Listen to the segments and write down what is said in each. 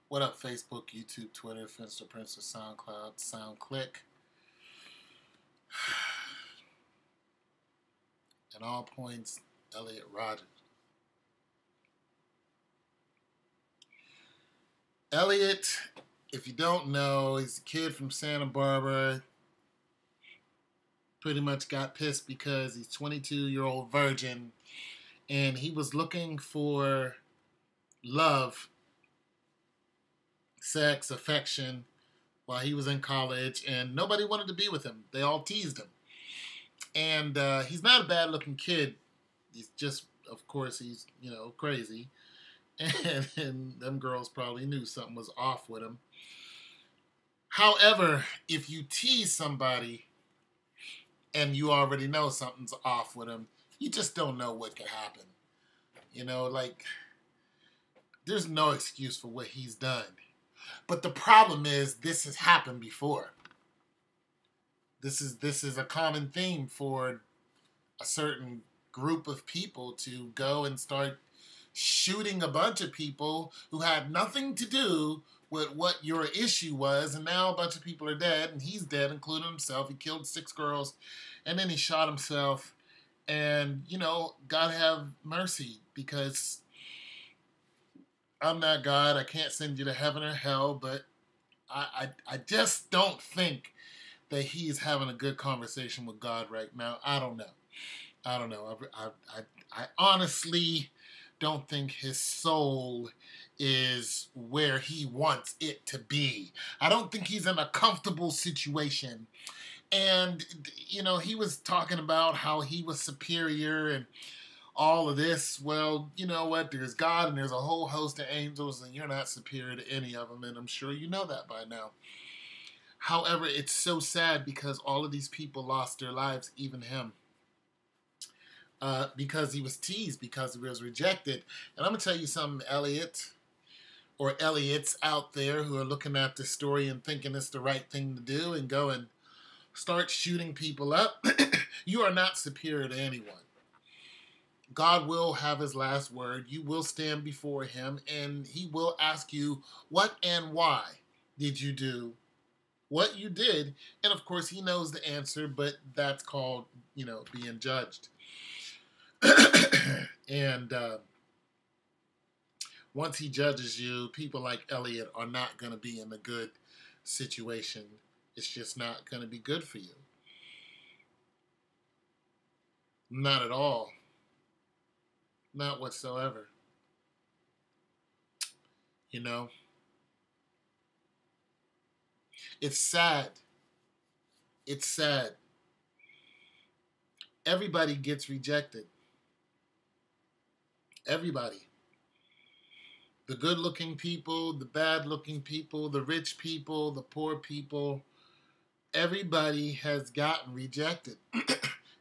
What up, Facebook, YouTube, Twitter, Finster Princess, SoundCloud, SoundClick, and all points, Elliot Rogers. Elliot, if you don't know, he's a kid from Santa Barbara. Pretty much got pissed because he's 22-year-old virgin, and he was looking for love, sex, affection while he was in college, and nobody wanted to be with him. They all teased him. And he's not a bad-looking kid. He's just, of course, he's, crazy. And them girls probably knew something was off with him. However, if you tease somebody and you already know something's off with him, you just don't know what could happen. There's no excuse for what he's done. But the problem is, this has happened before. This is a common theme for a certain group of people to go and start shooting a bunch of people who had nothing to do with what your issue was, and now a bunch of people are dead, and he's dead, including himself. He killed 6 girls, and then he shot himself, and, God have mercy, because I'm not God. I can't send you to heaven or hell, but I just don't think that he's having a good conversation with God right now. I don't know. I honestly don't think his soul is where he wants it to be. I don't think he's in a comfortable situation. And, he was talking about how he was superior and all of this. Well, you know what? There's God and there's a whole host of angels, and you're not superior to any of them, and I'm sure you know that by now. However, it's so sad because all of these people lost their lives, even him. Because he was teased, because he was rejected. And I'm going to tell you something, Elliot, or Elliots out there who are looking at this story and thinking it's the right thing to do and go and start shooting people up. You are not superior to anyone. God will have his last word. You will stand before him, and he will ask you, what and why did you do what you did? And of course, he knows the answer, but that's called, being judged. And once he judges you, people like Elliot are not going to be in a good situation. It's just not going to be good for you. Not at all. Not whatsoever. It's sad. It's sad. Everybody gets rejected. Everybody. The good-looking people, the bad-looking people, the rich people, the poor people. Everybody has gotten rejected.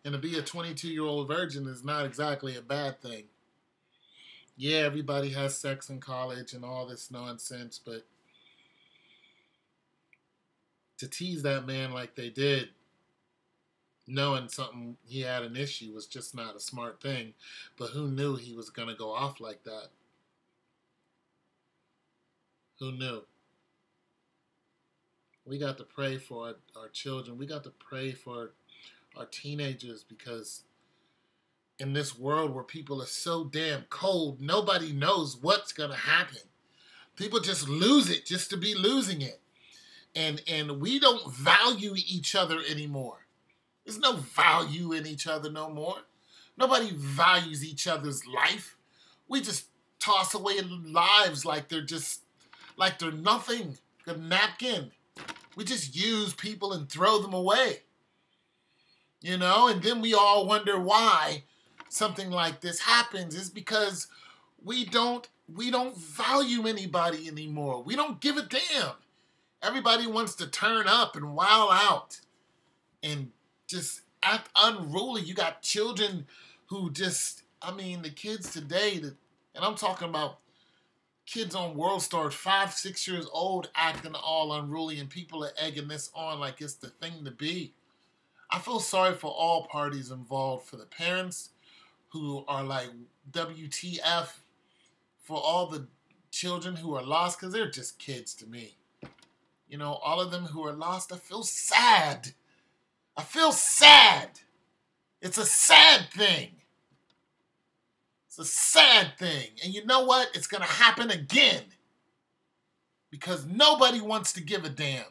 And to be a 22-year-old virgin is not exactly a bad thing. Yeah, everybody has sex in college and all this nonsense, but to tease that man like they did, knowing something, he had an issue, was just not a smart thing. But who knew he was going to go off like that? Who knew? We got to pray for our children. We got to pray for our teenagers, because in this world where people are so damn cold, nobody knows what's going to happen. People just lose it just to be losing it. And we don't value each other anymore. There's no value in each other no more. Nobody values each other's life. We just toss away lives like they're nothing, a napkin. We just use people and throw them away. And then we all wonder why something like this happens. It's because we don't value anybody anymore. We don't give a damn. Everybody wants to turn up and wild out and just act unruly. You got children who the kids today, and I'm talking about kids on World Star, 5, 6 years old, acting all unruly, and people are egging this on like it's the thing to be. I feel sorry for all parties involved, for the parents who are like, WTF, for all the children who are lost, because they're just kids to me. You know, all of them who are lost, I feel sad. I feel sad. It's a sad thing. It's a sad thing. And you know what? It's going to happen again. Because nobody wants to give a damn.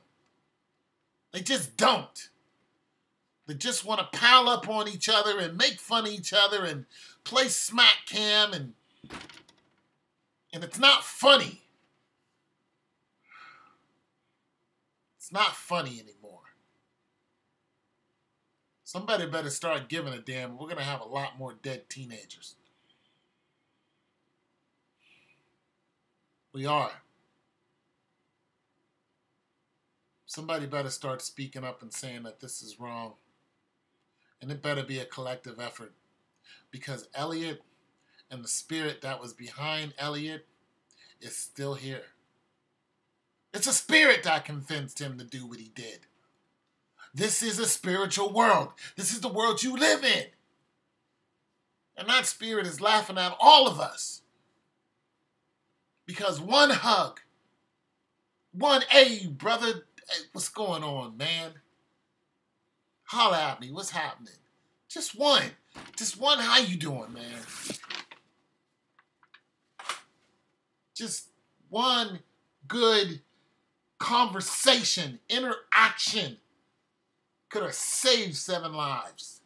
They just don't. They just want to pile up on each other and make fun of each other and play smack cam, and it's not funny. It's not funny anymore. Somebody better start giving a damn. We're going to have a lot more dead teenagers. We are. Somebody better start speaking up and saying that this is wrong. And it better be a collective effort. Because Elliot and the spirit that was behind Elliot is still here. It's a spirit that convinced him to do what he did. This is a spiritual world. This is the world you live in. And that spirit is laughing at all of us. Because one hug, hey, brother, hey, what's going on, man? Holla at me, what's happening? Just one, how you doing, man? Just one good conversation, interaction could have saved 7 lives.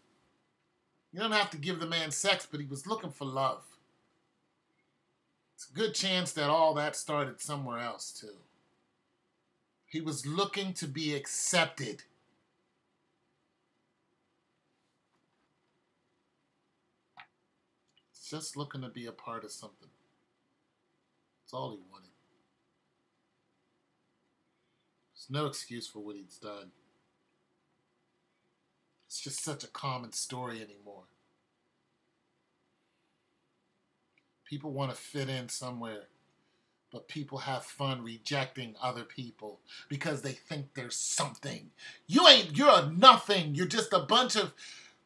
You don't have to give the man sex, but he was looking for love. It's a good chance that all that started somewhere else, too. He was looking to be accepted. He's just looking to be a part of something. That's all he wanted. There's no excuse for what he's done. It's just such a common story anymore. People want to fit in somewhere, but people have fun rejecting other people because they think there's something. You're a nothing. You're just a bunch of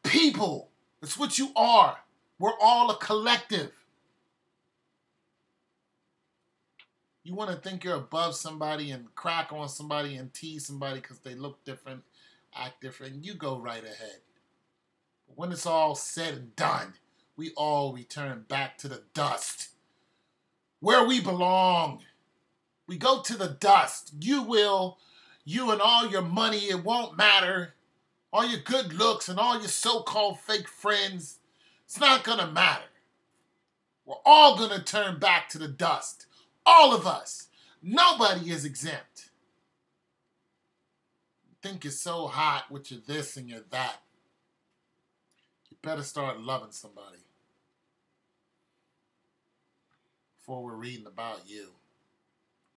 people. That's what you are. We're all a collective. You want to think you're above somebody and crack on somebody and tease somebody because they look different, act different. You go right ahead. But when it's all said and done, we all return back to the dust. Where we belong. We go to the dust. You and all your money, it won't matter. All your good looks and all your so-called fake friends, it's not going to matter. We're all going to turn back to the dust. All of us. Nobody is exempt. You think you're so hot with your this and your that. You better start loving somebody before we're reading about you.